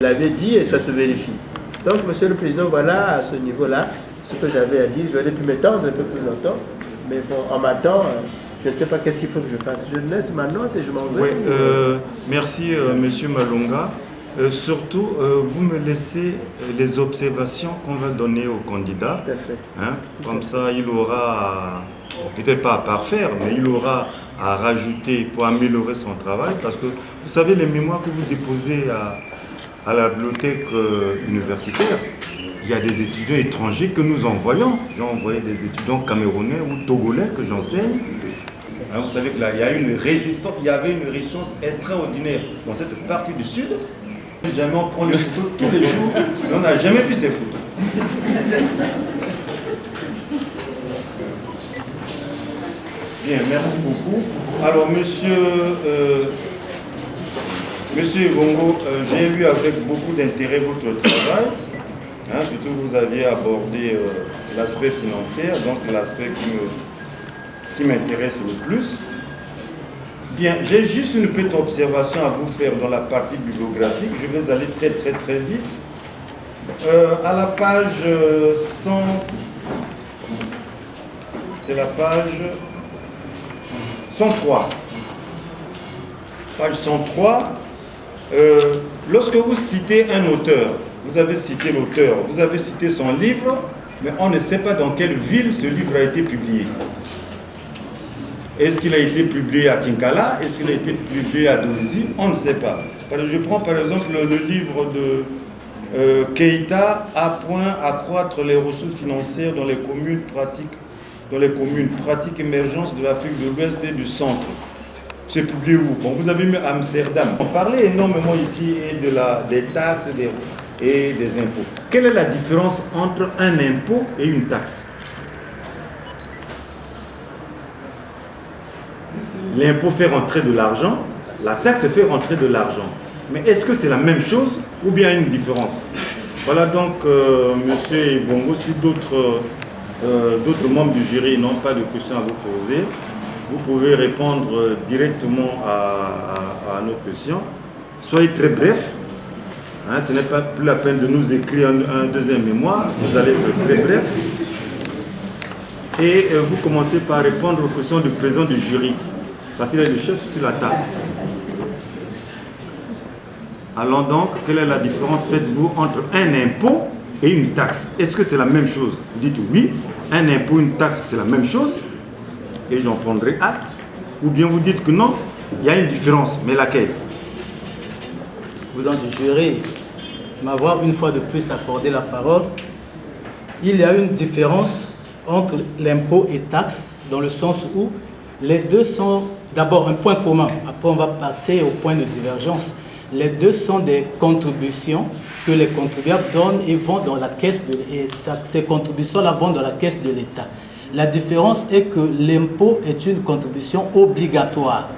Vous l'avez dit et ça se vérifie. Donc, Monsieur le Président, voilà à ce niveau-là ce que j'avais à dire. J'aurais pu m'étendre un peu plus longtemps, mais bon, en m'attendant, je ne sais pas qu'est-ce qu'il faut que je fasse. Je laisse ma note et je m'en vais. Oui, merci Monsieur Malonga. Surtout, vous me laissez les observations qu'on va donner au candidat. Tout à fait. Hein, comme ça, il aura, peut-être pas à parfaire, mais il aura à rajouter pour améliorer son travail. Parce que vous savez, les mémoires que vous déposez à la bibliothèque universitaire, il y a des étudiants étrangers que nous envoyons. J'ai envoyé des étudiants camerounais ou togolais que j'enseigne. Hein, vous savez que là, il y avait une résistance extraordinaire dans cette partie du sud. Jamais on prend les photos tous les jours, mais on n'a jamais vu ces photos. Bien, merci beaucoup. Alors, monsieur Vongo, j'ai lu avec beaucoup d'intérêt votre travail. Hein, surtout, vous aviez abordé l'aspect financier, donc l'aspect qui m'intéresse le plus. Bien, j'ai juste une petite observation à vous faire dans la partie bibliographique. Je vais aller très vite. À la page 100, c'est la page 103. Page 103, lorsque vous citez un auteur, vous avez cité l'auteur, vous avez cité son livre, mais on ne sait pas dans quelle ville ce livre a été publié. Est-ce qu'il a été publié à Kinkala? Est-ce qu'il a été publié à Dorizi? On ne sait pas. Je prends par exemple le livre de Keïta, à point accroître les ressources financières dans les communes pratiques émergence de l'Afrique de l'Ouest et du Centre. C'est publié où? Bon, vous avez mis Amsterdam. On parlait énormément ici des taxes et des impôts. Quelle est la différence entre un impôt et une taxe? L'impôt fait rentrer de l'argent, la taxe fait rentrer de l'argent. Mais est-ce que c'est la même chose ou bien une différence? Voilà donc, monsieur Ivongo, si d'autres membres du jury n'ont pas de questions à vous poser, vous pouvez répondre directement à nos questions. Soyez très bref. Hein, ce n'est pas plus la peine de nous écrire un deuxième mémoire. Vous allez être très bref. Et vous commencez par répondre aux questions du président du jury. Parce qu'il est le chef sur la table. Allons donc, quelle est la différence, faites-vous, entre un impôt et une taxe? Est-ce que c'est la même chose? Vous dites oui, un impôt, une taxe, c'est la même chose, et j'en prendrai acte. Ou bien vous dites que non, il y a une différence, mais laquelle? Vous en du jury, m'avoir une fois de plus accordé la parole. Il y a une différence entre l'impôt et taxe, dans le sens où les deux sont d'abord un point commun, après on va passer au point de divergence. Les deux sont des contributions que les contribuables donnent et vont dans la caisse et ces contributions-là vont dans la caisse de l'État. La différence est que l'impôt est une contribution obligatoire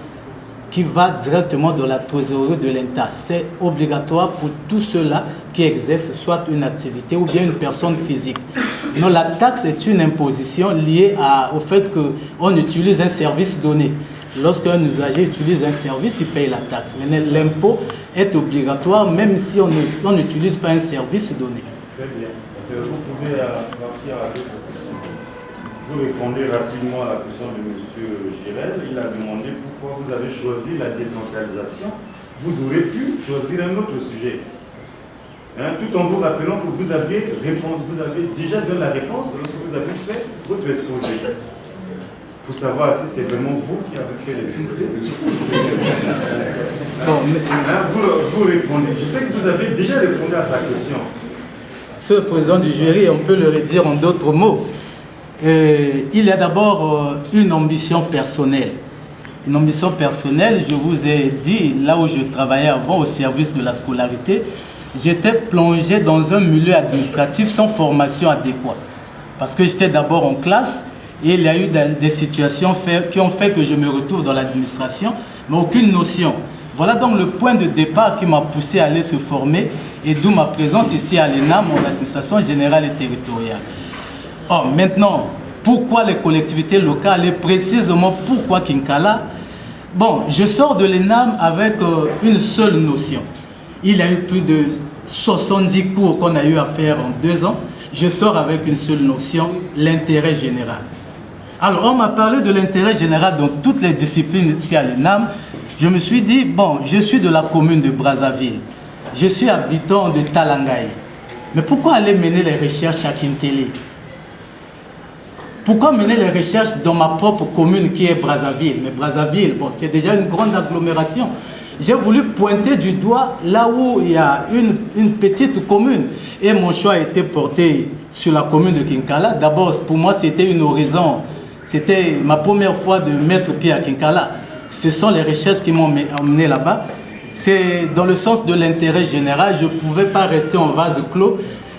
qui va directement dans la trésorerie de l'État. C'est obligatoire pour tous ceux-là qui exercent soit une activité ou bien une personne physique. Non, la taxe est une imposition liée au fait qu'on utilise un service donné. Lorsqu'un usager utilise un service, il paye la taxe. Mais l'impôt est obligatoire même si on n'utilise pas un service donné. Très bien. Vous pouvez partir avec votre question. Vous répondez rapidement à la question de M. Girel. Il a demandé pourquoi vous avez choisi la décentralisation. Vous aurez pu choisir un autre sujet. Hein, tout en vous rappelant que vous avez déjà donné la réponse lorsque vous avez fait votre exposé. Pour savoir si c'est vraiment vous qui avez fait l'exposé. Vous répondez. Je sais que vous avez déjà répondu à sa question. Monsieur le président du jury, on peut le redire en d'autres mots. Il y a d'abord une ambition personnelle. Une ambition personnelle, je vous ai dit, là où je travaillais avant au service de la scolarité, j'étais plongé dans un milieu administratif sans formation adéquate. Parce que j'étais d'abord en classe et il y a eu des situations qui ont fait que je me retrouve dans l'administration, mais aucune notion. Voilà donc le point de départ qui m'a poussé à aller se former et d'où ma présence ici à l'ENAM, en administration générale et territoriale. Or, maintenant, pourquoi les collectivités locales et précisément pourquoi Kinkala? Bon, je sors de l'ENAM avec une seule notion. Il y a eu plus de 70 cours qu'on a eu à faire en 2 ans, je sors avec une seule notion, l'intérêt général. Alors, on m'a parlé de l'intérêt général dans toutes les disciplines ici à l'ENAM. Je me suis dit, bon, je suis de la commune de Brazzaville. Je suis habitant de Talangaï. Mais pourquoi aller mener les recherches à Kintélé? Pourquoi mener les recherches dans ma propre commune qui est Brazzaville? Mais Brazzaville, bon, c'est déjà une grande agglomération. J'ai voulu pointer du doigt là où il y a une petite commune. Et mon choix a été porté sur la commune de Kinkala. D'abord, pour moi, c'était une horizon. C'était ma première fois de mettre pied à Kinkala. Ce sont les recherches qui m'ont emmené là-bas. C'est dans le sens de l'intérêt général. Je ne pouvais pas rester en vase clos.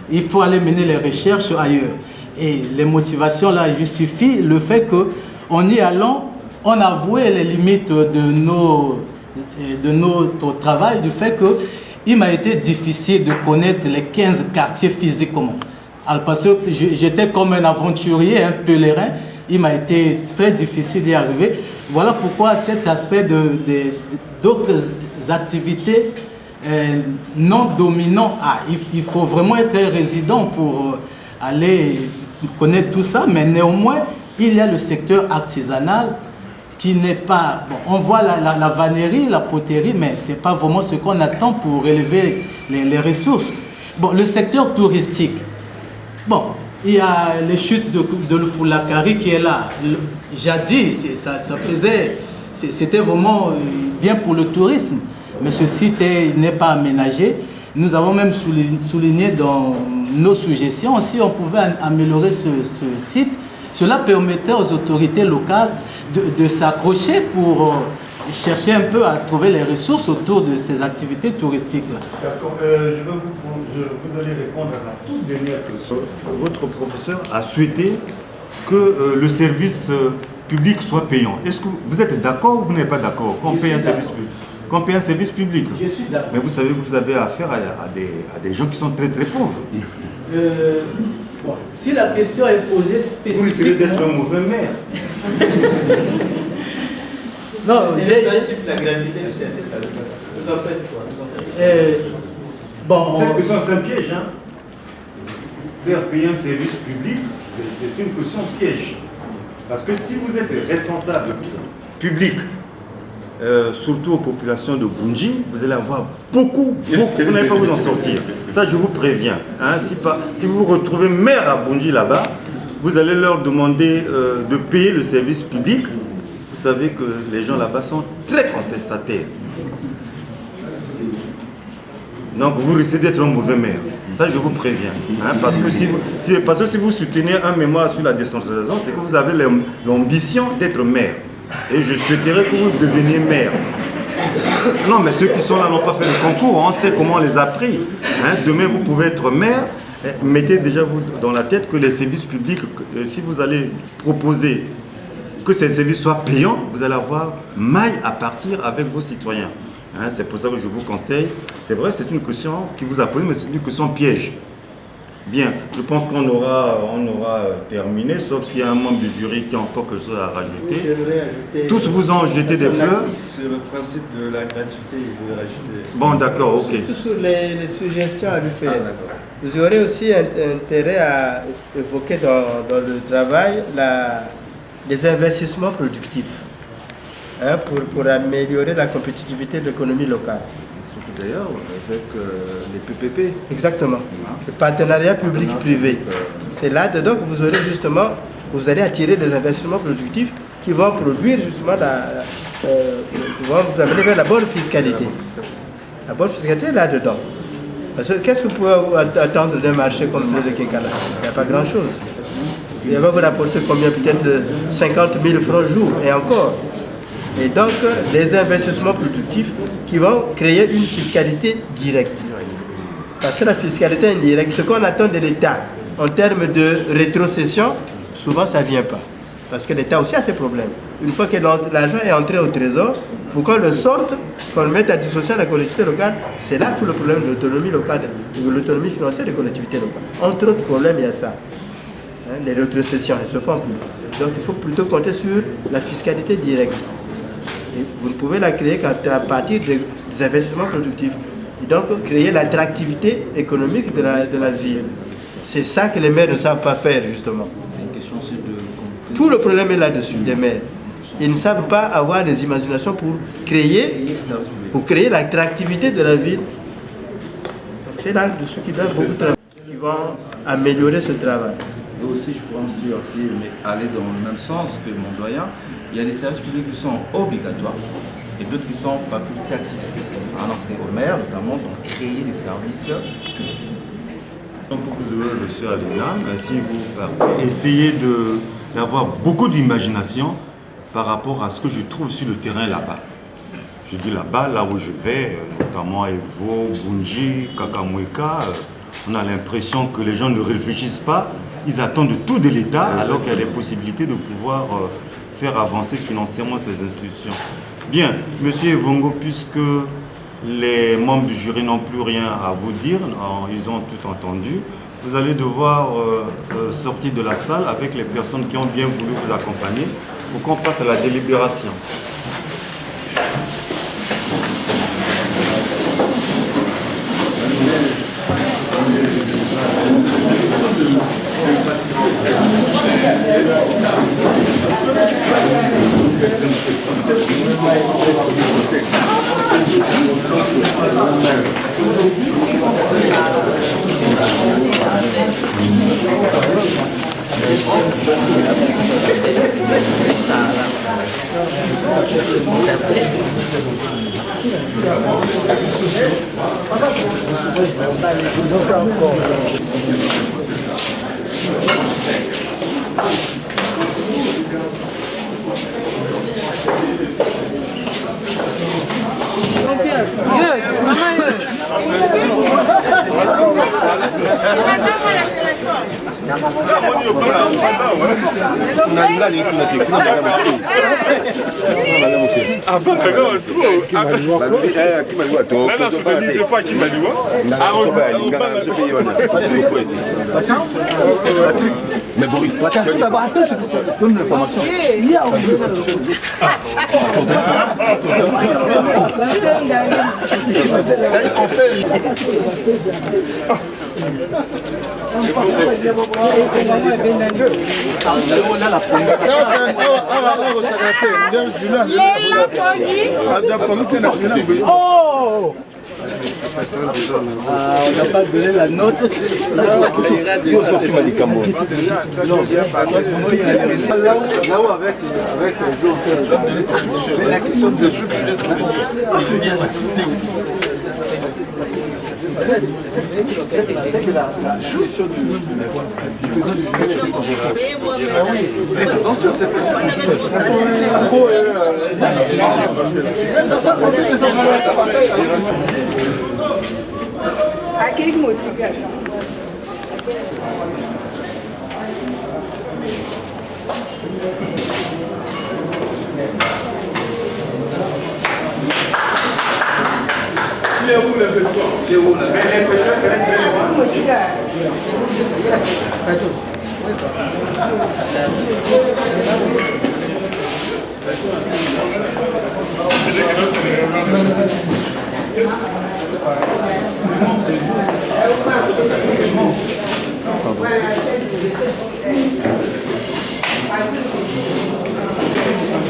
Il faut aller mener les recherches ailleurs. Et les motivations là justifient le fait qu'en y allant, on a avoué les limites de notre travail, du fait qu'il m'a été difficile de connaître les 15 quartiers physiquement. Alors parce que j'étais comme un aventurier, un pèlerin, il m'a été très difficile d'y arriver. Voilà pourquoi cet aspect d'autres activités non dominants, il faut vraiment être résident pour aller connaître tout ça, mais néanmoins, il y a le secteur artisanal qui n'est pas... Bon, on voit la vannerie, la poterie, mais ce n'est pas vraiment ce qu'on attend pour élever les ressources. Bon, le secteur touristique, bon, il y a les chutes de l'Ufulakari qui est là. Jadis, c'était vraiment bien pour le tourisme, mais ce site n'est pas aménagé. Nous avons même souligné dans nos suggestions, si on pouvait améliorer ce site, cela permettait aux autorités locales de s'accrocher pour chercher un peu à trouver les ressources autour de ces activités touristiques-là. D'accord. Vous allez répondre à la toute dernière question. Votre professeur a souhaité que le service public soit payant. Est-ce que vous êtes d'accord ou vous n'êtes pas d'accord qu'on paye un service public? Qu'on paye un service public. Je suis d'accord. Mais vous savez que vous avez affaire à des gens qui sont très très pauvres. Bon, si la question est posée spécifiquement... Vous risquez d'être un mauvais maire. Non, j'ai... la gravité du service. Vous en faites quoi? Bon, Cette question c'est un piège. Hein? Faire payer un service public, c'est une question piège. Parce que si vous êtes responsable public, surtout aux populations de Bunji, vous allez avoir beaucoup, vous n'allez pas vous en sortir. Ça, je vous préviens. Hein, si vous vous retrouvez maire à Bunji là-bas, vous allez leur demander de payer le service public. Vous savez que les gens là-bas sont très contestataires. Donc, vous risquez d'être un mauvais maire. Ça, je vous préviens. Hein, parce que si vous soutenez un mémoire sur la décentralisation, c'est que vous avez l'ambition d'être maire. Et je souhaiterais que vous deveniez maire. Non, mais ceux qui sont là n'ont pas fait le concours, on sait comment on les a pris. Hein, demain, vous pouvez être maire. Mettez déjà vous dans la tête que les services publics, si vous allez proposer que ces services soient payants, vous allez avoir maille à partir avec vos citoyens. Hein, c'est pour ça que je vous conseille. C'est vrai, c'est une question qui vous a posée, mais c'est une question piège. Bien, je pense qu'on aura terminé, sauf s'il y a un membre du jury qui a encore quelque chose à rajouter. Oui, j'aimerais ajouter... Tous vous ont jeté des fleurs. Sur le principe de la gratuité, je vais rajouter... Bon, d'accord, ok. Surtout sur les suggestions à lui faire. Vous aurez aussi intérêt à évoquer dans le travail les investissements productifs, hein, pour améliorer la compétitivité de l'économie locale. Surtout d'ailleurs avec les PPP. Exactement. Le partenariat public-privé. C'est là-dedans que vous aurez justement, vous allez attirer des investissements productifs qui vont produire justement vont vous amener vers la bonne fiscalité. La bonne fiscalité est là-dedans. Parce que qu'est-ce que vous pouvez attendre d'un marché comme celui de Kinkala? Il n'y a pas grand-chose. Il va vous rapporter combien? Peut-être 50 000 francs jour et encore. Et donc, des investissements productifs qui vont créer une fiscalité directe. Parce que la fiscalité indirecte, ce qu'on attend de l'État en termes de rétrocession, souvent ça ne vient pas. Parce que l'État aussi a ses problèmes. Une fois que l'argent est entré au trésor, pour qu'on le sorte, qu'on le mette à disposition de la collectivité locale, c'est là tout le problème de l'autonomie locale, de l'autonomie financière des collectivités locales. Entre autres problèmes, il y a ça. Hein, les rétrocessions, elles se font plus. Donc il faut plutôt compter sur la fiscalité directe. Et vous ne pouvez la créer qu'à partir des investissements productifs. et donc créer l'attractivité économique de la ville. C'est ça que les maires ne savent pas faire, justement. C'est une question aussi de... Tout le problème est là-dessus, des maires. Ils ne savent pas avoir des imaginations pour créer l'attractivité de la ville. Donc c'est là-dessus qu'ils doivent beaucoup travailler, qui vont améliorer ce travail. Et aussi, je pense aussi aller dans le même sens que mon doyen. Il y a des services publics qui sont obligatoires et d'autres qui sont facultatifs. Alors c'est au maire notamment de créer des services publics. Donc vous aurez reçu à l'UNAM, ainsi vous essayez d'avoir beaucoup d'imagination par rapport à ce que je trouve sur le terrain là-bas. Je dis là-bas, là où je vais, notamment à Evo, Bunji, Kakamweka, on a l'impression que les gens ne réfléchissent pas, ils attendent tout de l'État alors qu'il y a des possibilités de pouvoir faire avancer financièrement ces institutions. Bien, Monsieur Evongo, puisque les membres du jury n'ont plus rien à vous dire, ils ont tout entendu, vous allez devoir sortir de la salle avec les personnes qui ont bien voulu vous accompagner pour qu'on passe à la délibération. Mais Boris, attends, je donne l'information. Oh! On n'a pas donné la note. Là-haut avec la question de Aquele música.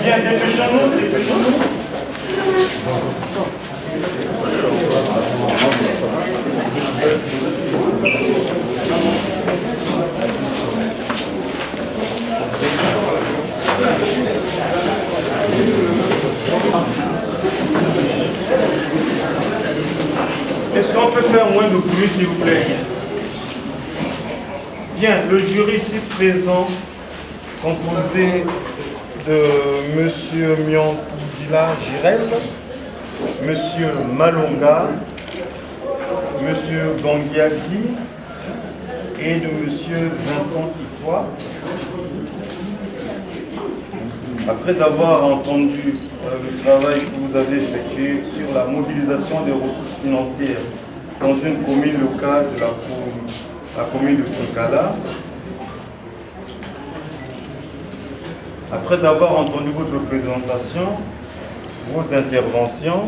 Bien, dépêchons-nous. Est-ce qu'on peut faire moins de bruit, s'il vous plaît? Bien, le jury ici présent, composé de M. Miandila Girel, M. Malonga, M. Bangiaki et de M. Vincent Itois. Après avoir entendu le travail que vous avez effectué sur la mobilisation des ressources financières dans une commune locale de la commune de Kokala, après avoir entendu votre présentation, vos interventions,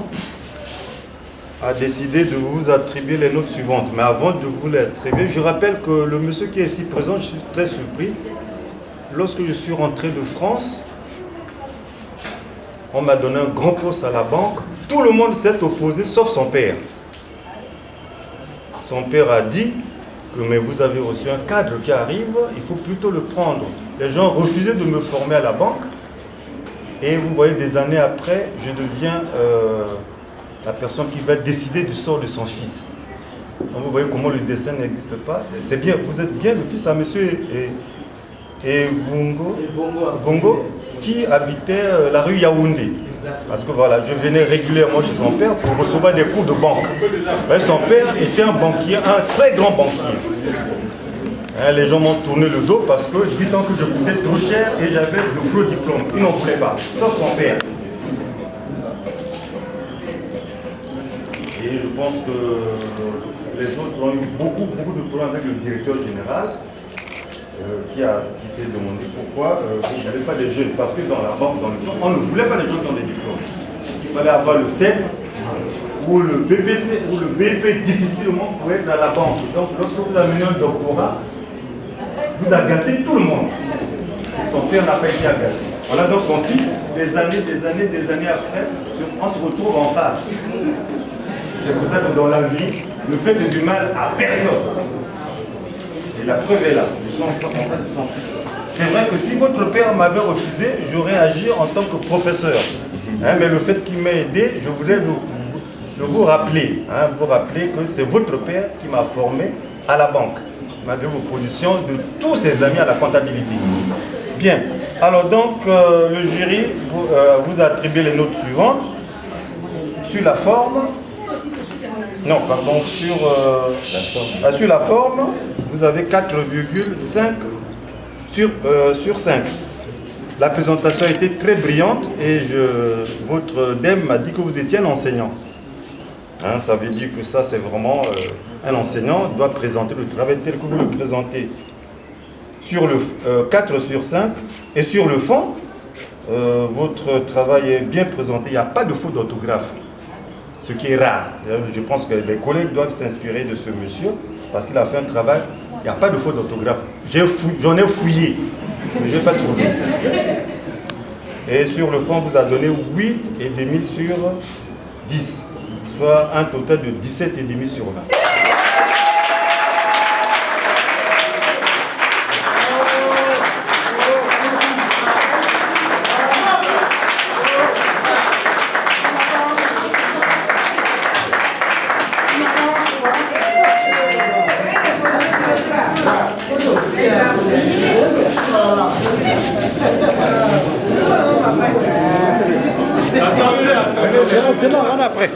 a décidé de vous attribuer les notes suivantes. Mais avant de vous les attribuer, je rappelle que le monsieur qui est ici présent, je suis très surpris. Lorsque je suis rentré de France, on m'a donné un grand poste à la banque. Tout le monde s'est opposé, sauf son père. Son père a dit que mais vous avez reçu un cadre qui arrive, il faut plutôt le prendre. Les gens refusaient de me former à la banque. Et vous voyez, des années après, je deviens la personne qui va décider du sort de son fils. Donc vous voyez comment le destin n'existe pas. C'est bien, vous êtes bien le fils à monsieur et Vongo qui habitait la rue Yaoundé. Parce que voilà, je venais régulièrement chez son père pour recevoir des cours de banque. Son père était un banquier, un très grand banquier. Les gens m'ont tourné le dos parce que, disant que je coûtais trop cher et j'avais de gros diplômes. Ils n'en voulaient pas, sauf son père. Et je pense que les autres ont eu beaucoup de problèmes avec le directeur général qui s'est demandé pourquoi vous n'avez pas des jeunes. Parce que dans la banque, on ne voulait pas les gens qui ont des diplômes. Il fallait avoir le CEP ou le BBC ou le BP difficilement pour être dans la banque. Donc lorsque vous amenez un doctorat, vous agacez tout le monde. Son père n'a pas été agacé. Voilà donc son fils, des années après, on se retrouve en face. C'est pour ça que dans la vie, ne faites du mal à personne. Et la preuve est là. C'est vrai que si votre père m'avait refusé, j'aurais agi en tant que professeur. Mais le fait qu'il m'ait aidé, je voulais vous rappeler. Vous rappeler que c'est votre père qui m'a formé à la banque, malgré vos positions de tous ses amis à la comptabilité. Bien. Alors donc, le jury vous a attribué les notes suivantes. Sur la forme, non, pardon, sur la forme, vous avez 4,5 sur 5. La présentation a été très brillante et votre DEM m'a dit que vous étiez un enseignant. Ça veut dire que ça, c'est vraiment un enseignant doit présenter le travail tel que vous le présentez. Sur le 4 sur 5 et sur le fond, votre travail est bien présenté. Il n'y a pas de faute d'orthographe, ce qui est rare. Je pense que les collègues doivent s'inspirer de ce monsieur parce qu'il a fait un travail. Il n'y a pas de faute d'orthographe. J'en ai fouillé, mais je n'ai pas trouvé. Et sur le fond, vous a donné 8,5 sur 10, soit un total de 17,5 sur 20. C'est là, on après.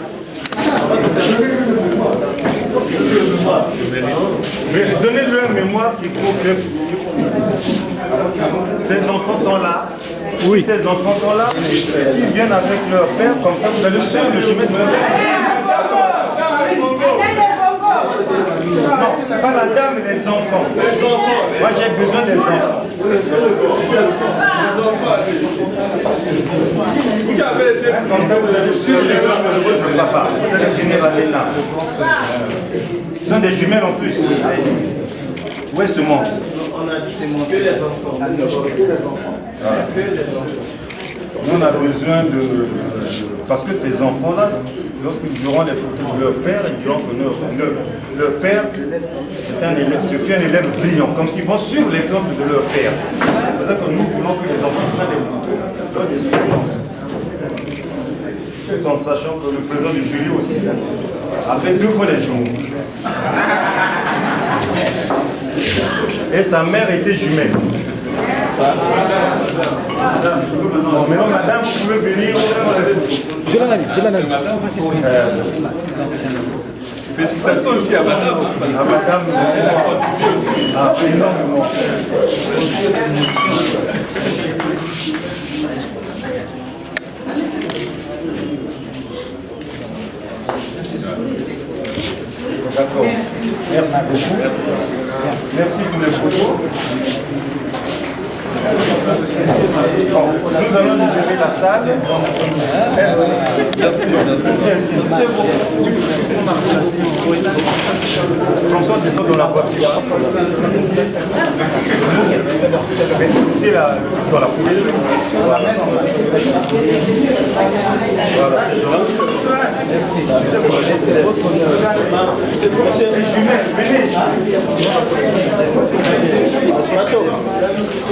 Mais donnez-lui un mémoire qui prouve que ces enfants sont là. Oui. Si ces enfants sont là, ils viennent avec leur père, comme ça vous allez suivre le chemin de leur père. Non, pas la dame, mais les enfants. Moi j'ai besoin des enfants. Comme ça vous allez suivre les enfants de votre papa. Vous allez finir la là. Ce sont des jumelles en plus. Où est ce monstre? On a dit c'est mon enfants. Nous, on a besoin de... Parce que ces enfants-là, lorsqu'ils verront les photos de leur père, ils diront que leur père c'est un élève brillant, comme s'ils vont suivre l'exemple de leur père. C'est pour ça que nous voulons que les enfants prennent des photos lors des surveillances. Tout en sachant que le président du jury aussi a fait 2 fois les jumeaux. Et sa mère était jumelle. Maintenant, madame, vous pouvez venir. C'est la nani. Félicitations aussi à madame. À madame, énormément. D'accord. Merci beaucoup. Merci pour les photos. Nous allons libérer la salle. Merci. François descend dans la voiture. Mettez dans la poubelle. Voilà. Monsieur les jumelles, venez ici.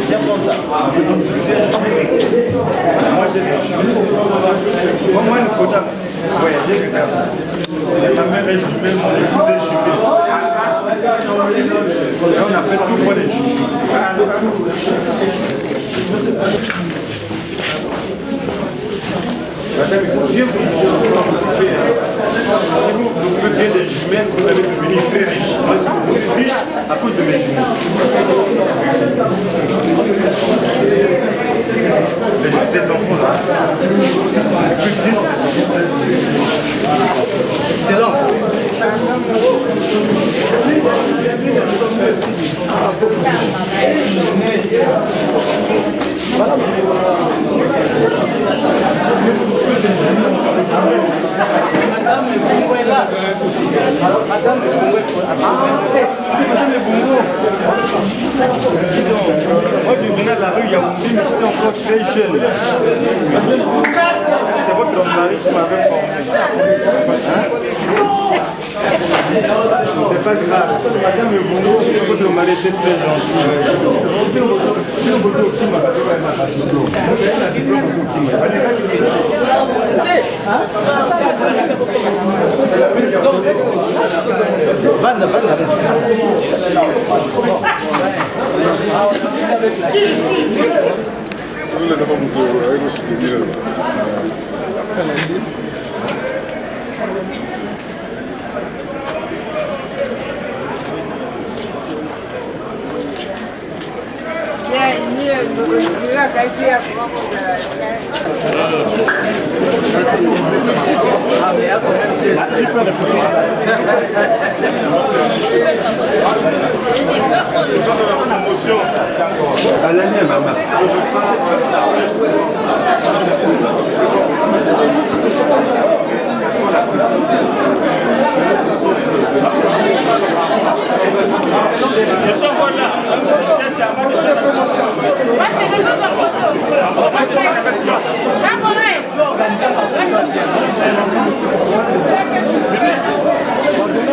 Viens prendre ça. Moi j'ai des jumelles. Moi une photo. Voyagez, regarde. Ma mère est jumelle, mon épouse est jumelle. Et on a fait tout pour les jumelles. Madame, il faut bien que si vous pouvez bien des jumelles, vous allez devenir très riche. Moi, je suis devenu riche à cause de mes jumelles. Ces enfants-là, Excellence. Madame Bongo est là. Madame Bongo est là. Madame Bongo. Moi, je venais de la rue Yaoundé, mais j'étais encore très jeune. C'est votre mari qui m'avait formé. C'est pas grave. Madame Bongo, votre mari était très gentil.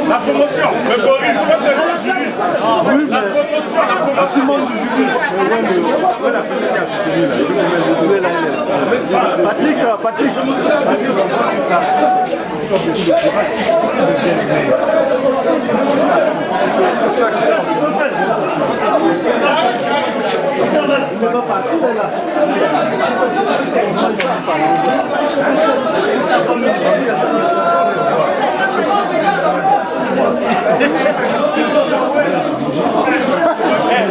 La promotion, mais Boris, moi j'ai le jury. La promotion, la promotion du jury. Voilà, c'est le cas, c'est celui-là. Patrick. Il n'est pas parti de là.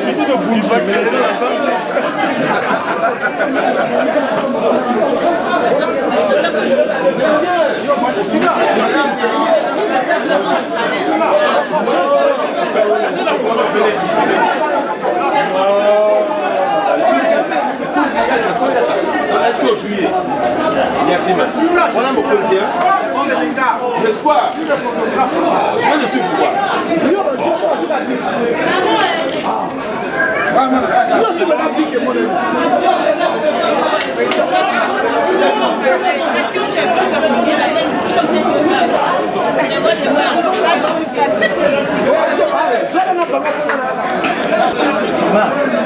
Surtout de boulevard. Est-ce que vous fuyez? Merci, merci. Voilà mon policier. On est les gars. Mais quoi? Je suis le photographe. Moi, je suis pourquoi? Tu m'as appliqué mon ami.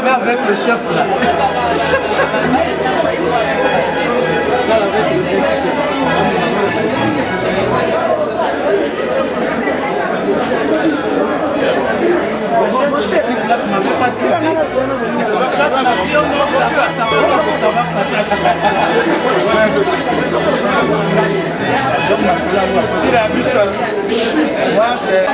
Mais avec le chef là. Si la bus, moi c'est...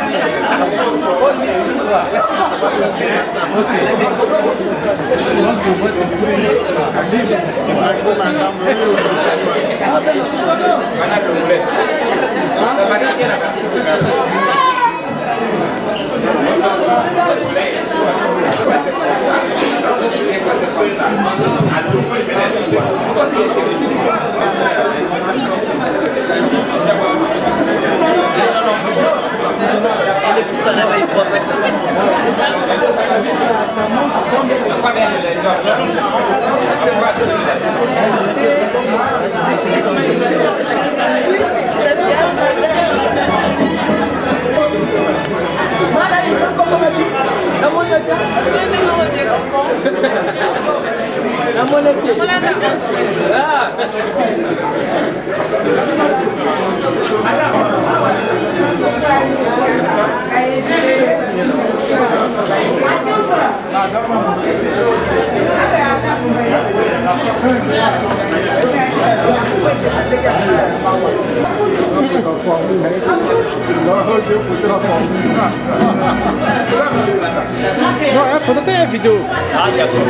Non, il faut noter la vidéo. Ah, d'accord.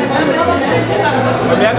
Bien,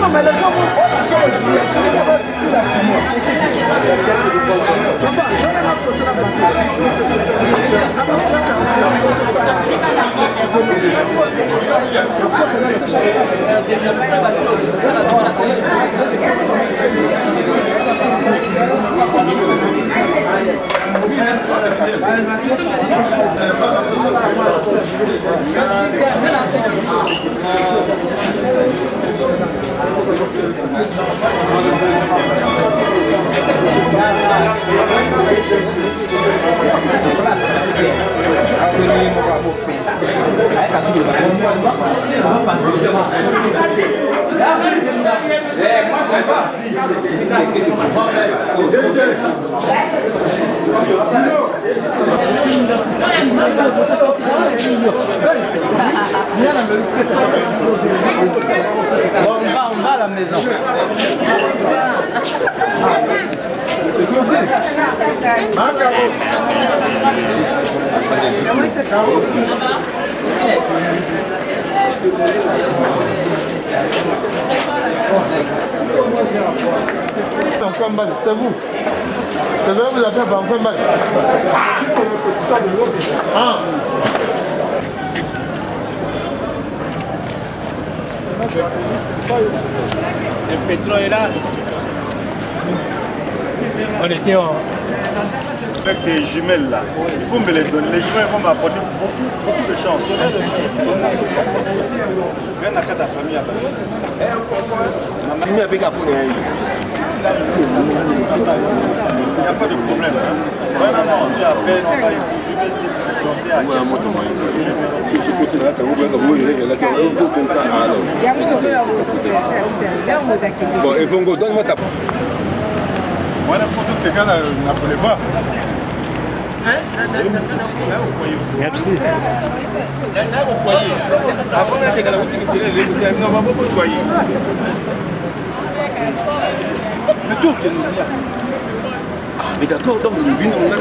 Non, mais les gens vont On va à la maison. C'est vous. C'est vrai, vous appelez Banfouin Mbal. Ah. Le pétrole est là. On était en... Avec tes jumelles là, il faut me les donner. Les jumelles vont m'apporter beaucoup de chance. Viens à ta famille après. Il n'y a pas de problème. Non, tu appelles, on va Bon, et Vongo, donne-moi ta... Voilà, pour que quelqu'un n'appelait pas. Merci. Mais d'accord, donc nous venons, on a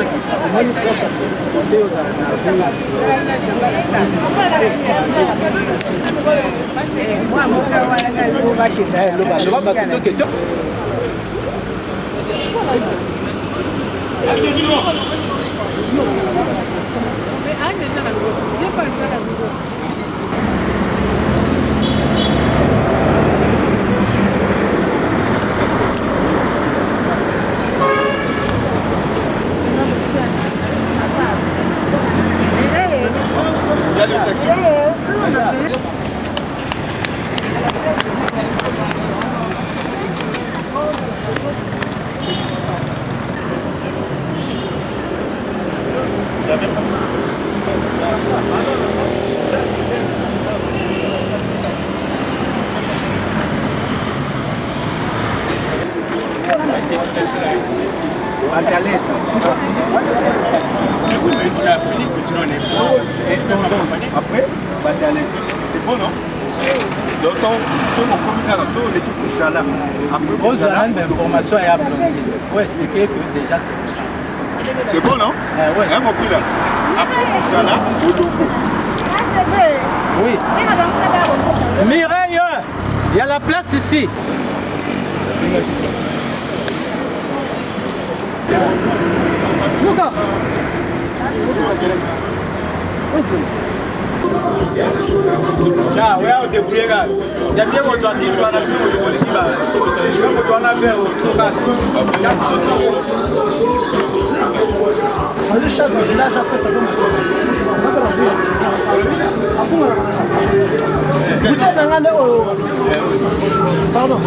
Oui, mais tu as fini, tu n'en es pas. Après, c'est bon, non? Donc, sur mon communiqué, sur l'équipe de Salah. Après, Aux zones d'information et à Blondine, pour expliquer que déjà c'est bon. c'est bon, non? Ouais. Hein, mon là? Après, pour Salah, au logo. Oui. Mireille, il y a la place ici. Ah, ouais, on débrouille, gars. J'aime bien qu'on soit dit, tu vas la faire au Bolivie. Tu vas la faire au Pardon.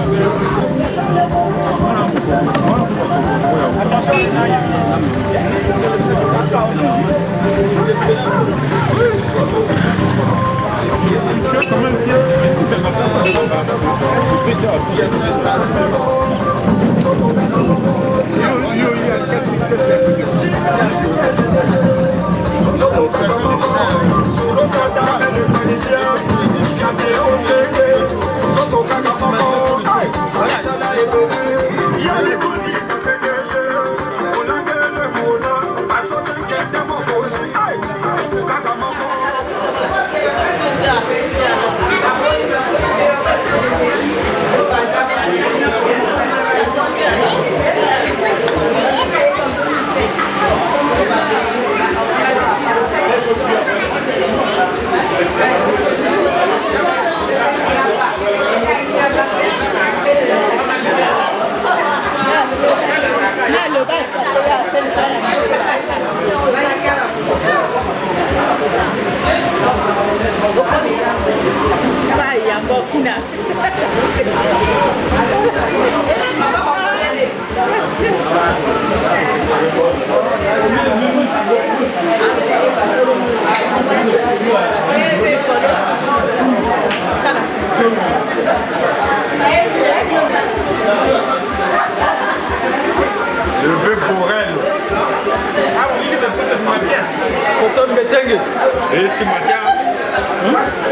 Et c'est Madia,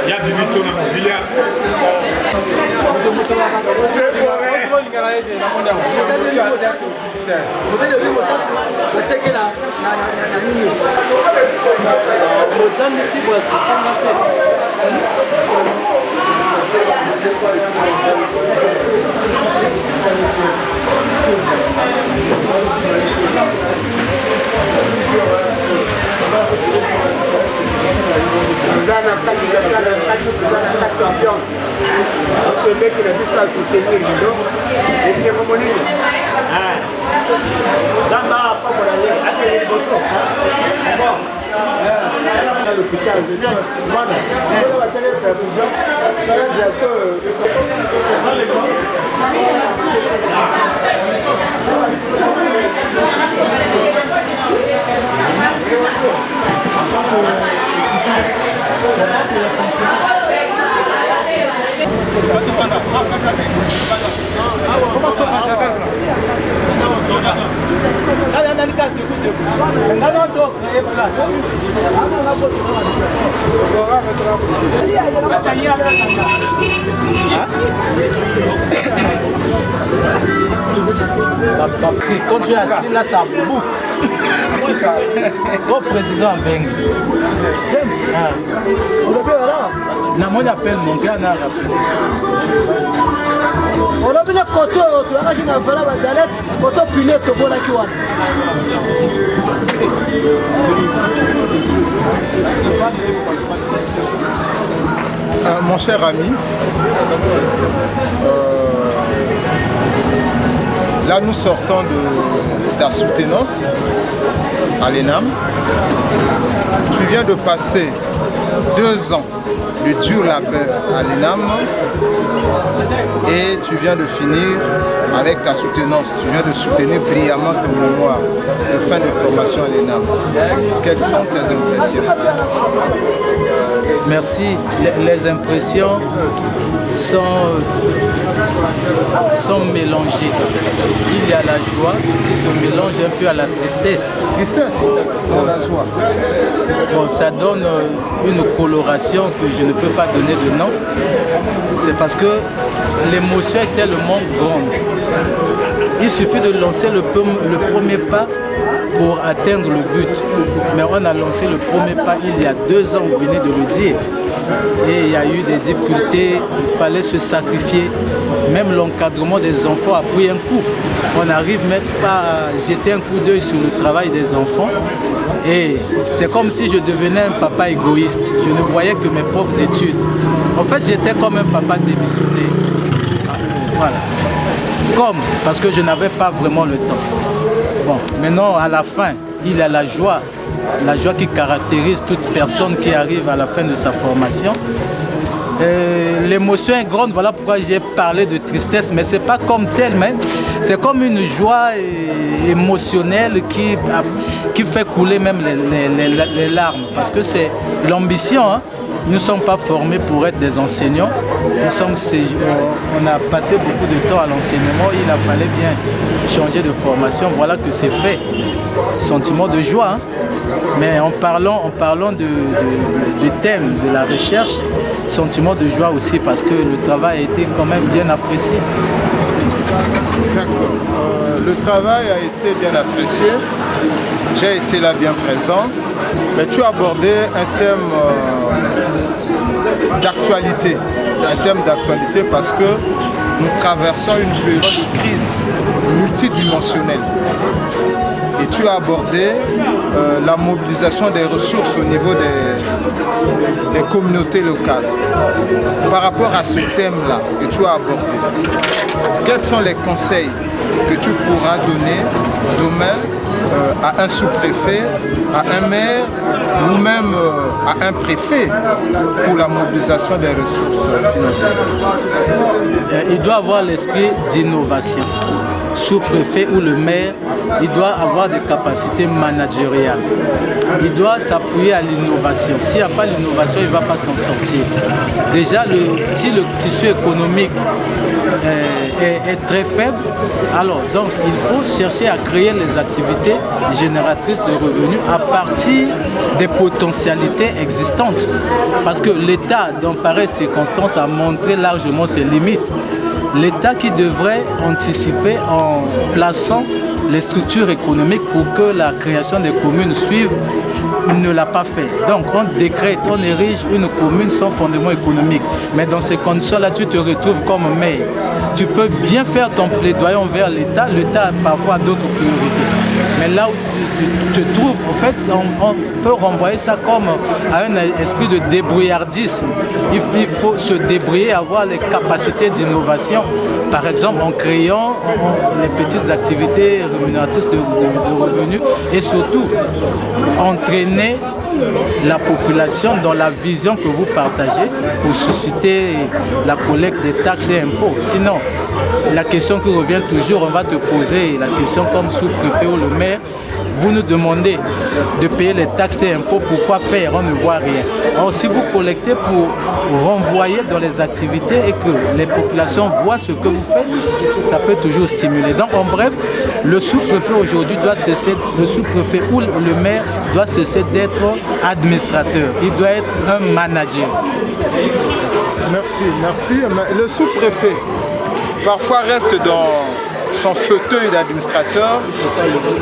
il y a du mytho dans mon village. Quand je suis assis là, ça boucle. Au président Bengue. On appelle mon gars. On a bien le côté, tu as dit que la galette, côté puné, tu vois la kiwan. Mon cher ami, là nous sortons de ta soutenance à l'ENAM. Tu viens de passer 2 ans de dur labeur à l'ENAM et tu viens de finir avec ta soutenance. Tu viens de soutenir brillamment ton mémoire de fin de formation à l'ENAM. Quelles sont tes impressions? Merci. Les impressions sont mélangées. Il y a la joie qui se mélange un peu à la tristesse. Tristesse dans la joie. Bon, ça donne une coloration que je ne peux pas donner de nom. C'est parce que l'émotion est tellement grande. Il suffit de lancer le premier pas pour atteindre le but. Mais on a lancé le premier pas il y a 2 ans, vous venez de le dire. Et il y a eu des difficultés, il fallait se sacrifier. Même l'encadrement des enfants a pris un coup. On n'arrive même pas à jeter un coup d'œil sur le travail des enfants. Et c'est comme si je devenais un papa égoïste. Je ne voyais que mes propres études. En fait, j'étais comme un papa démissionné. Voilà. Parce que je n'avais pas vraiment le temps. Bon, maintenant, à la fin, il y a la joie qui caractérise toute personne qui arrive à la fin de sa formation. L'émotion est grande, voilà pourquoi j'ai parlé de tristesse, mais ce n'est pas comme tel, mais c'est comme une joie émotionnelle qui fait couler même les larmes, parce que c'est l'ambition. Hein. Nous ne sommes pas formés pour être des enseignants. On a passé beaucoup de temps à l'enseignement. Il a fallu bien changer de formation. Voilà que c'est fait. Sentiment de joie. Hein. Mais en parlant du thème de la recherche, sentiment de joie aussi parce que le travail a été quand même bien apprécié. D'accord. Le travail a été bien apprécié. J'ai été là bien présent. Mais tu as abordé un thème d'actualité. Un thème d'actualité parce que nous traversons une période de crise multidimensionnelle. Et tu as abordé la mobilisation des ressources au niveau des communautés locales. Par rapport à ce thème-là que tu as abordé, quels sont les conseils que tu pourras donner demain à un sous-préfet, à un maire ou même à un préfet pour la mobilisation des ressources financières? Il doit avoir l'esprit d'innovation. Sous-préfet ou le maire, il doit avoir des capacités managériales. Il doit s'appuyer à l'innovation. S'il n'y a pas l'innovation, il ne va pas s'en sortir. Déjà, si le tissu économique est très faible, alors donc il faut chercher à créer les activités génératrices de revenus à partir des potentialités existantes. Parce que l'État, dans pareilles circonstances, a montré largement ses limites. L'État qui devrait anticiper en plaçant les structures économiques pour que la création des communes suive, ne l'a pas fait. Donc on décrète, on érige une commune sans fondement économique. Mais dans ces conditions-là, tu te retrouves comme maire. Tu peux bien faire ton plaidoyer envers l'État. L'État a parfois d'autres priorités. Mais là où tu te trouves, en fait, on peut renvoyer ça comme à un esprit de débrouillardisme. Il faut se débrouiller, avoir les capacités d'innovation. Par exemple, en créant les petites activités rémunératrices de revenus et surtout entraîner la population dans la vision que vous partagez pour susciter la collecte des taxes et impôts. Sinon, la question qui revient toujours, on va te poser la question comme sous-préfet ou le maire. Vous nous demandez de payer les taxes et impôts, pourquoi faire? On ne voit rien. Alors si vous collectez pour renvoyer dans les activités et que les populations voient ce que vous faites, ça peut toujours stimuler. Donc en bref, le sous-préfet aujourd'hui doit cesser, le sous-préfet ou le maire doit cesser d'être administrateur. Il doit être un manager. Merci, merci. Le sous-préfet parfois reste dans son fauteuil d'administrateur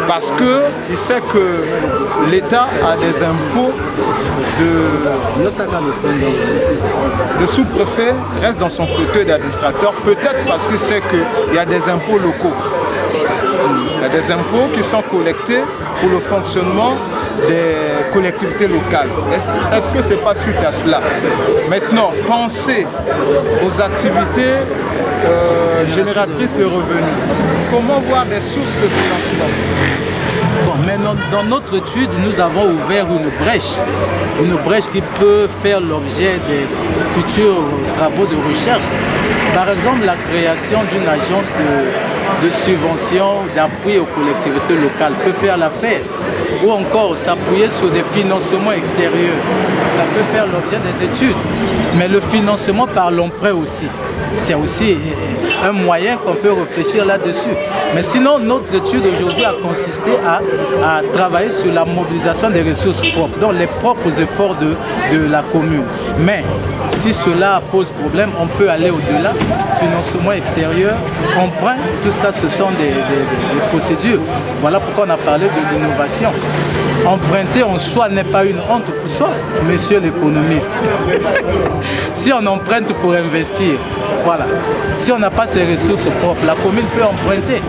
parce qu'il sait que l'État a des impôts Le sous-préfet reste dans son fauteuil d'administrateur, peut-être parce qu'il sait qu'il y a des impôts locaux. Il y a des impôts qui sont collectés pour le fonctionnement des collectivités locales. Est-ce que ce n'est pas suite à cela? Maintenant, pensez aux activités génératrices de revenus. Comment voir des sources de financement? Bon, mais dans notre étude, nous avons ouvert une brèche qui peut faire l'objet des futurs travaux de recherche. Par exemple, la création d'une agence de subvention, d'appui aux collectivités locales peut faire l'affaire. ou encore s'appuyer sur des financements extérieurs. Ça peut faire l'objet des études. Mais le financement par l'emprunt aussi, c'est aussi un moyen qu'on peut réfléchir là-dessus. Mais sinon, notre étude aujourd'hui a consisté à travailler sur la mobilisation des ressources propres, donc les propres efforts de la commune. Mais si cela pose problème, on peut aller au-delà. Financement extérieur, emprunt, tout ça, ce sont des procédures. Voilà pourquoi on a parlé de l'innovation. Emprunter en soi n'est pas une honte pour soi, monsieur l'économiste. Si on emprunte pour investir, voilà. Si on n'a pas ses ressources propres, la commune peut emprunter.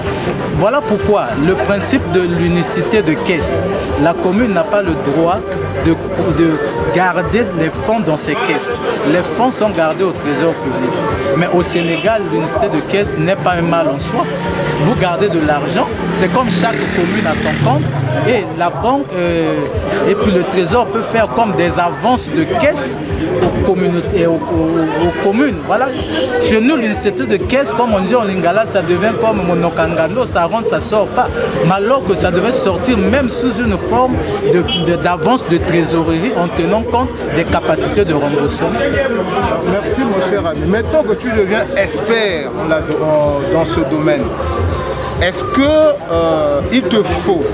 Voilà pourquoi le principe de l'unicité de caisse, la commune n'a pas le droit de garder les fonds dans ses caisses. Les fonds sont gardés au trésor public. Mais au Sénégal, l'unicité de caisse n'est pas un mal en soi. Vous gardez de l'argent, c'est comme chaque commune a son compte et la banque et puis le trésor peut faire comme des avances de caisse aux communautés, aux communes. Voilà. Chez nous, l'unicité de caisse, comme on dit en lingala, ça devient comme monokangano, ça rentre, ça sort pas. Mais alors que ça devait sortir même sous une forme d'avance de trésorerie en tenant compte des capacités de remboursement. Merci mon cher ami. Maintenant que tu deviens expert dans ce domaine, est-ce qu'il te faut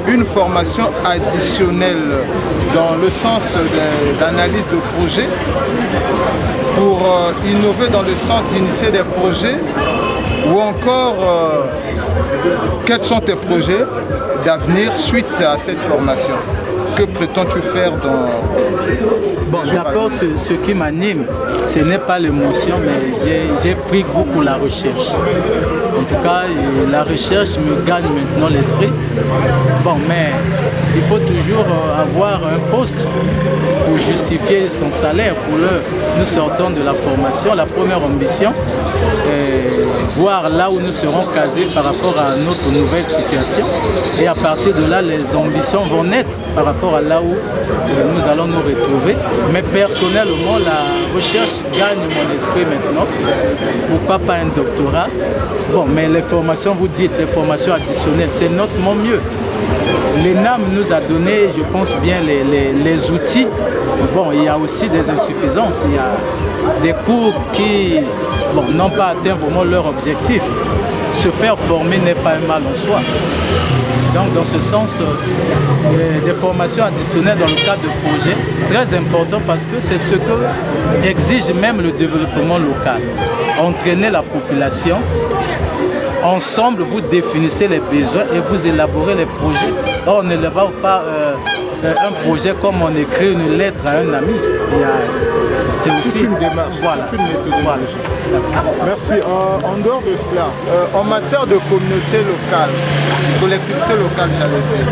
une formation additionnelle dans le sens d'analyse de projet pour innover dans le sens d'initier des projets ou encore quels sont tes projets d'avenir suite à cette formation? Que prétends-tu faire dans... Bon, d'abord, ce qui m'anime, ce n'est pas l'émotion, mais j'ai pris goût pour la recherche. En tout cas, la recherche me gagne maintenant l'esprit. Bon, mais il faut toujours avoir un poste pour justifier son salaire. Pour nous sortons de la formation. La première ambition, voir là où nous serons casés par rapport à notre nouvelle situation. Et à partir de là, les ambitions vont naître par rapport à là où nous allons nous retrouver. Mais personnellement, la recherche gagne mon esprit maintenant. Pourquoi pas un doctorat? Bon, mais les formations, vous dites, les formations additionnelles, c'est notre mieux. L'ENAM nous a donné, je pense bien, les outils. Bon, il y a aussi des insuffisances. Il y a des cours qui n'ont pas atteint vraiment leur objectif. Se faire former n'est pas un mal en soi. Donc, dans ce sens, des formations additionnelles dans le cadre de projets, très important parce que c'est ce que exige même le développement local. Entraîner la population. Ensemble, vous définissez les besoins et vous élaborez les projets. Or, on ne va pas un projet comme on écrit une lettre à un ami. C'est aussi une démarche, voilà. une méthodologie. Voilà. Merci. En dehors de cela, en matière de communauté locale, collectivité locale, j'allais dire,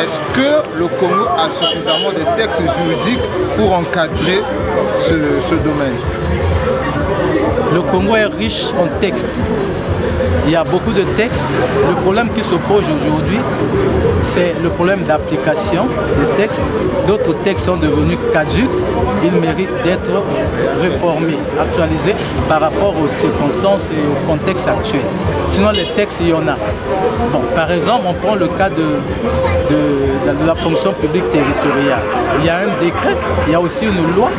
est-ce que le Congo a suffisamment de textes juridiques pour encadrer ce domaine? Le Congo est riche en textes. Il y a beaucoup de textes. Le problème qui se pose aujourd'hui, c'est le problème d'application des textes. D'autres textes sont devenus caducs. Ils méritent d'être réformés, actualisés par rapport aux circonstances et au contexte actuel. Sinon, les textes, il y en a. Bon, par exemple, on prend le cas de la fonction publique territoriale. Il y a un décret, il y a aussi une loi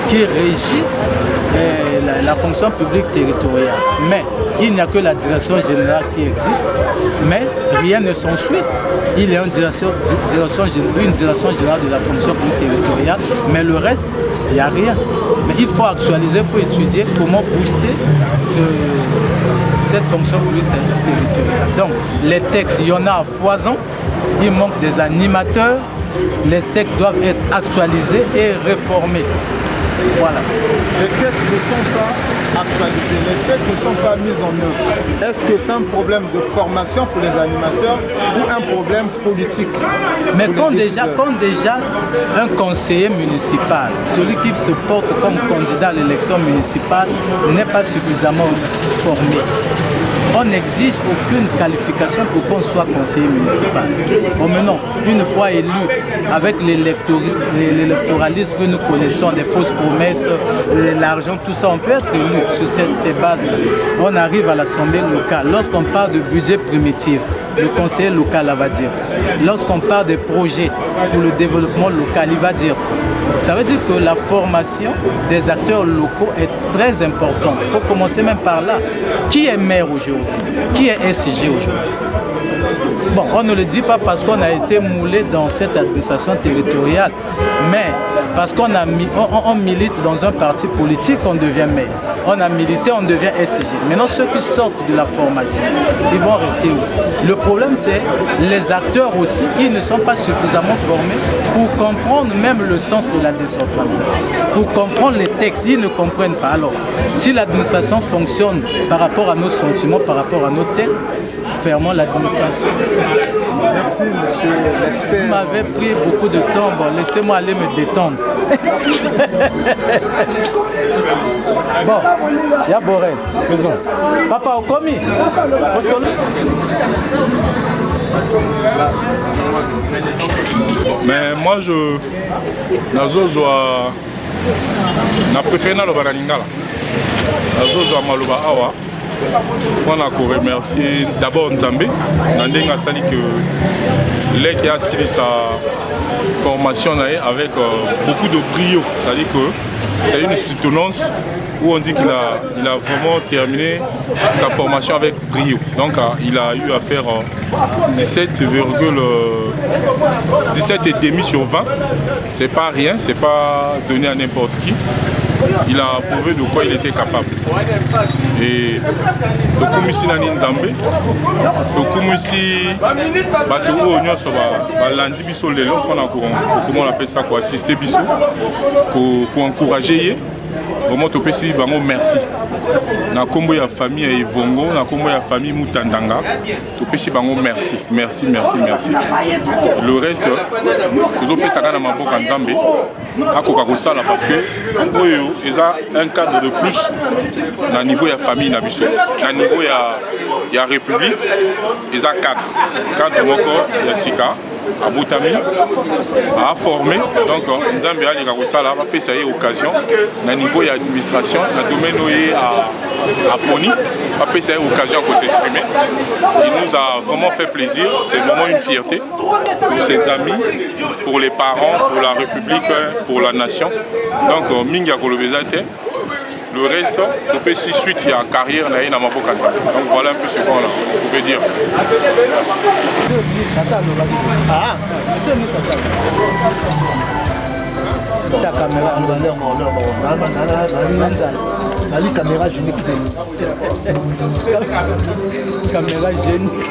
qui régit la fonction publique territoriale. Mais il n'y a que la direction générale qui existe, mais rien ne s'ensuit. Il y a une direction générale de la fonction publique territoriale, mais le reste, il n'y a rien. Mais il faut actualiser, il faut étudier comment booster cette fonction publique territoriale. Donc, les textes, il y en a à foison, il manque des animateurs, les textes doivent être actualisés et réformés. Voilà. Les textes ne sont pas actualisés, les textes ne sont pas mis en œuvre. Est-ce que c'est un problème de formation pour les animateurs ou un problème politique? Mais quand déjà un conseiller municipal, celui qui se porte comme candidat à l'élection municipale, n'est pas suffisamment formé, on n'exige aucune qualification pour qu'on soit conseiller municipal. Bon, maintenant, une fois élu, avec l'électoralisme que nous connaissons, les fausses promesses, l'argent, tout ça, on peut être élu sur ces bases. On arrive à l'Assemblée locale. Lorsqu'on parle de budget primitif, le conseiller local va dire. Lorsqu'on parle des projets pour le développement local, il va dire. Ça veut dire que la formation des acteurs locaux est très importante. Il faut commencer même par là. Qui est maire aujourd'hui? Qui est SG aujourd'hui? Bon, on ne le dit pas parce qu'on a été moulé dans cette administration territoriale, mais parce qu'on on milite dans un parti politique, on devient maire. On a milité, on devient SG. Maintenant, ceux qui sortent de la formation, ils vont rester où? Le problème, c'est les acteurs aussi, ils ne sont pas suffisamment formés pour comprendre même le sens de la décentralisation. Pour comprendre les textes, ils ne comprennent pas. Alors, si l'administration fonctionne par rapport à nos sentiments, par rapport à nos textes, fermons l'administration. Merci, monsieur l'expert. Vous m'avez pris beaucoup de temps. Bon, laissez-moi aller me détendre. Bon, il y a Boré. Papa, au commis. Mais moi, je préfère le Baraningala. Awa. On a remercié d'abord Nzambe, Nandenga Sali que l'État qui a suivi sa formation avec beaucoup de brio. C'est-à-dire que c'est une soutenance où on dit qu'il a vraiment terminé sa formation avec brio. Donc il a eu à faire 17,5 sur 20. C'est pas rien, c'est pas donné à n'importe qui. Il a prouvé de quoi il était capable. Et Tokumisi Nani Nzambe, Tokumisi Batou Onyoso Balandi Biso Lelo, comment on appelle ça, pour assister Biso, pour encourager. Vraiment Topesi Bango merci. Na kombo ya famille ya Ivongo, na kombo ya famille Mutandanga, Topesi Bango merci, merci, merci, merci. Le reste, nous opé sakana maboka Nzambe, akoka kosala parce que oyo eza un cadre de plus na niveau ya famille na biso, na niveau ya république, eza cadre moko ya sika. À Boutami, à former, donc Nzambe a l'Iragosala va passer occasion, à niveau d'administration, à domaine à Pony, va passer occasion pour s'exprimer. Il nous a vraiment fait plaisir, c'est vraiment une fierté pour ses amis, pour les parents, pour la République, pour la nation. Donc Minga Kolobezate. Le reste, on fait 6 suites, il y a carrière, il y a Maboka. Donc voilà un peu ce qu'on pouvait dire. Merci. Ta caméra, la caméra génique. Caméra génique.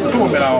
Tout le monde est là.